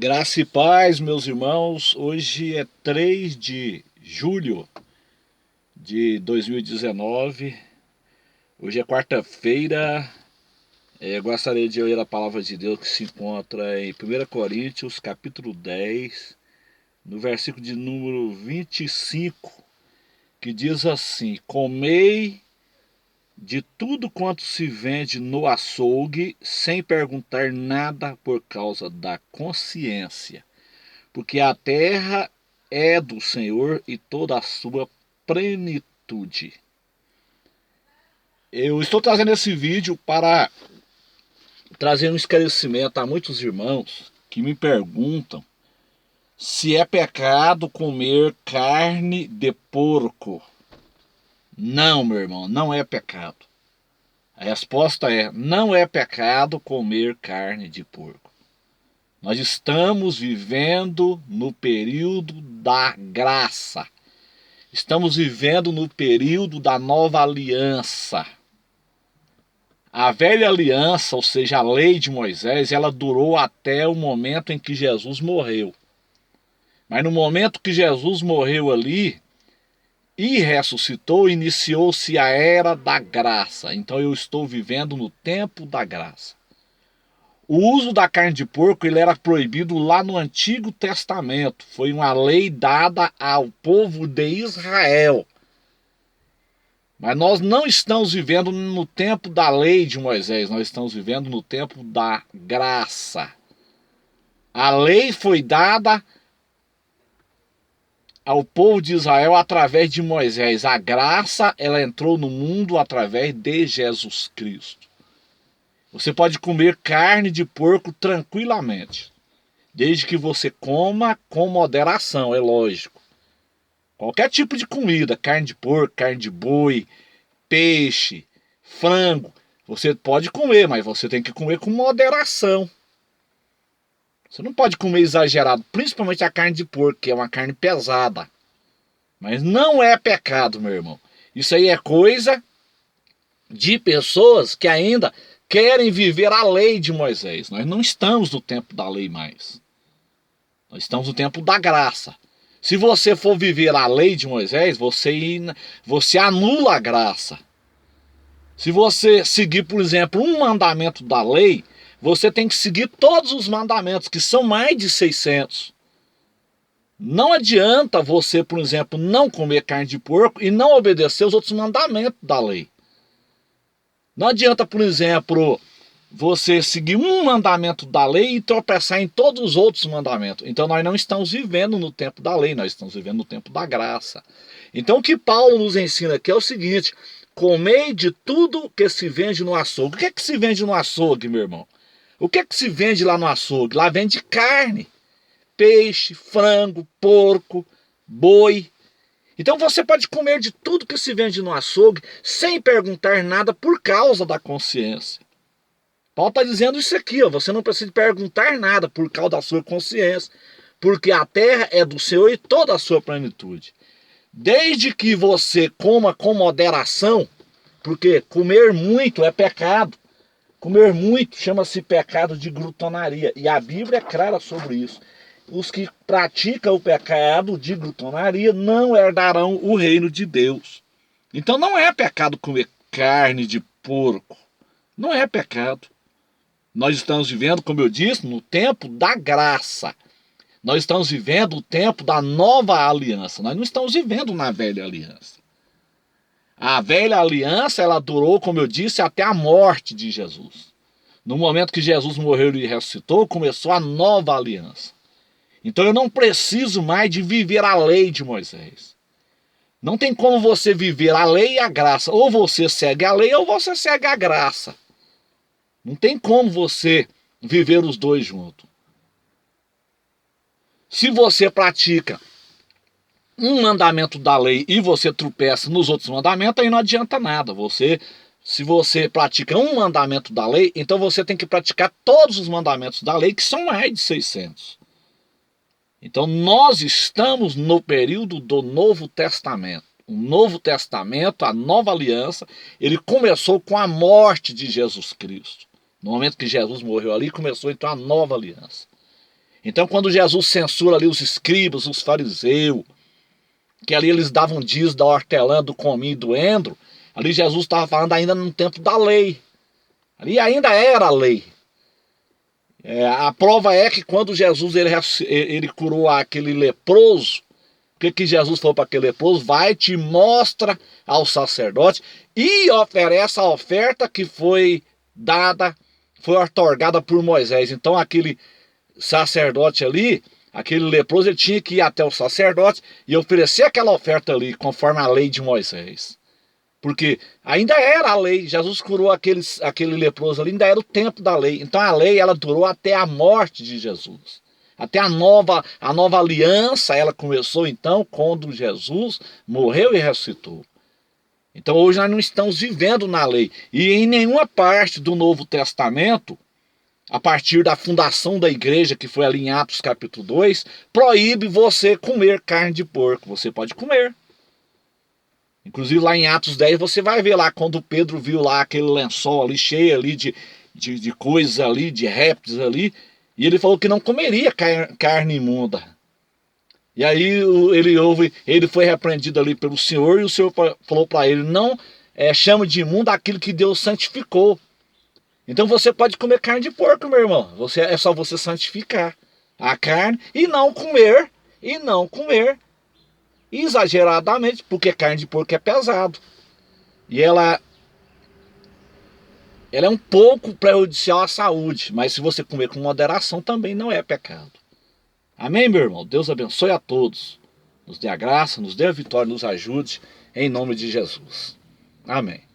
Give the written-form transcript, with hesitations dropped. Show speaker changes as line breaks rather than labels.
Graça e paz, meus irmãos. Hoje é 3 de julho de 2019. Hoje é quarta-feira. Gostaria de ler a palavra de Deus que se encontra em 1 Coríntios, capítulo 10, no versículo de número 25, que diz assim: Comei de tudo quanto se vende no açougue, sem perguntar nada por causa da consciência, porque a terra é do Senhor e toda a sua plenitude. Eu estou trazendo esse vídeo para trazer um esclarecimento a muitos irmãos que me perguntam se é pecado comer carne de porco. Não, meu irmão, não é pecado. A resposta é: não é pecado comer carne de porco. Nós estamos vivendo no período da graça. Estamos vivendo no período da nova aliança. A velha aliança, ou seja, a lei de Moisés, ela durou até o momento em que Jesus morreu. Mas no momento que Jesus morreu ali e ressuscitou, iniciou-se a era da graça. Então eu estou vivendo no tempo da graça. O uso da carne de porco ele era proibido lá no Antigo Testamento. Foi uma lei dada ao povo de Israel. Mas nós não estamos vivendo no tempo da lei de Moisés, nós estamos vivendo no tempo da graça. A lei foi dada ao povo de Israel através de Moisés. A graça, ela entrou no mundo através de Jesus Cristo. Você pode comer carne de porco tranquilamente, desde que você coma com moderação, é lógico. Qualquer tipo de comida, carne de porco, carne de boi, peixe, frango, você pode comer, mas você tem que comer com moderação. Você não pode comer exagerado, principalmente a carne de porco, que é uma carne pesada. Mas não é pecado, meu irmão. Isso aí é coisa de pessoas que ainda querem viver a lei de Moisés. Nós não estamos no tempo da lei mais. Nós estamos no tempo da graça. Se você for viver a lei de Moisés, você anula a graça. Se você seguir, por exemplo, um mandamento da lei, você tem que seguir todos os mandamentos, que são mais de 600. Não adianta você, por exemplo, não comer carne de porco e não obedecer os outros mandamentos da lei. Não adianta, por exemplo, você seguir um mandamento da lei e tropeçar em todos os outros mandamentos. Então nós não estamos vivendo no tempo da lei, nós estamos vivendo no tempo da graça. Então o que Paulo nos ensina aqui é o seguinte: comei de tudo que se vende no açougue. O que é que se vende no açougue, meu irmão? O que é que se vende lá no açougue? Lá vende carne, peixe, frango, porco, boi. Então você pode comer de tudo que se vende no açougue sem perguntar nada por causa da consciência. Paulo está dizendo isso aqui, ó, você não precisa perguntar nada por causa da sua consciência, porque a terra é do Senhor e toda a sua plenitude. Desde que você coma com moderação, porque comer muito é pecado. Comer muito chama-se pecado de glutonaria, e a Bíblia é clara sobre isso. Os que praticam o pecado de glutonaria não herdarão o reino de Deus. Então não é pecado comer carne de porco. Não é pecado. Nós estamos vivendo, como eu disse, no tempo da graça. Nós estamos vivendo o tempo da nova aliança. Nós não estamos vivendo na velha aliança. A velha aliança, ela durou, como eu disse, até a morte de Jesus. No momento que Jesus morreu e ressuscitou, começou a nova aliança. Então eu não preciso mais de viver a lei de Moisés. Não tem como você viver a lei e a graça. Ou você segue a lei ou você segue a graça. Não tem como você viver os dois juntos. Se você pratica um mandamento da lei e você tropeça nos outros mandamentos, aí não adianta nada. Se você pratica um mandamento da lei, então você tem que praticar todos os mandamentos da lei, que são mais de 600. Então nós estamos no período do Novo Testamento. O Novo Testamento, a nova aliança, ele começou com a morte de Jesus Cristo. No momento que Jesus morreu ali, começou então a nova aliança. Então quando Jesus censura ali os escribas, os fariseus, que ali eles davam dias da hortelã, do cominho e do endro, ali Jesus estava falando ainda no tempo da lei. Ali ainda era a lei. A prova é que quando Jesus ele curou aquele leproso, o que Jesus falou para aquele leproso? Vai, te mostra ao sacerdote e oferece a oferta que foi dada, foi otorgada por Moisés. Então aquele sacerdote ali, aquele leproso, ele tinha que ir até o sacerdote e oferecer aquela oferta ali, conforme a lei de Moisés. Porque ainda era a lei, Jesus curou aquele leproso ali, ainda era o tempo da lei. Então a lei, ela durou até a morte de Jesus. Até a nova aliança, ela começou então quando Jesus morreu e ressuscitou. Então hoje nós não estamos vivendo na lei. E em nenhuma parte do Novo Testamento, a partir da fundação da igreja, que foi ali em Atos capítulo 2, proíbe você comer carne de porco. Você pode comer. Inclusive lá em Atos 10 você vai ver lá quando Pedro viu lá aquele lençol ali cheio ali de coisas ali, de répteis ali, e ele falou que não comeria carne imunda. E aí ele foi repreendido ali pelo Senhor, e o Senhor falou para ele, não chame de imundo aquilo que Deus santificou. Então você pode comer carne de porco, meu irmão. É só você santificar a carne e não comer exageradamente, porque carne de porco é pesado. E ela é um pouco prejudicial à saúde, mas se você comer com moderação também não é pecado. Amém, meu irmão? Deus abençoe a todos. Nos dê a graça, nos dê a vitória, nos ajude, em nome de Jesus. Amém.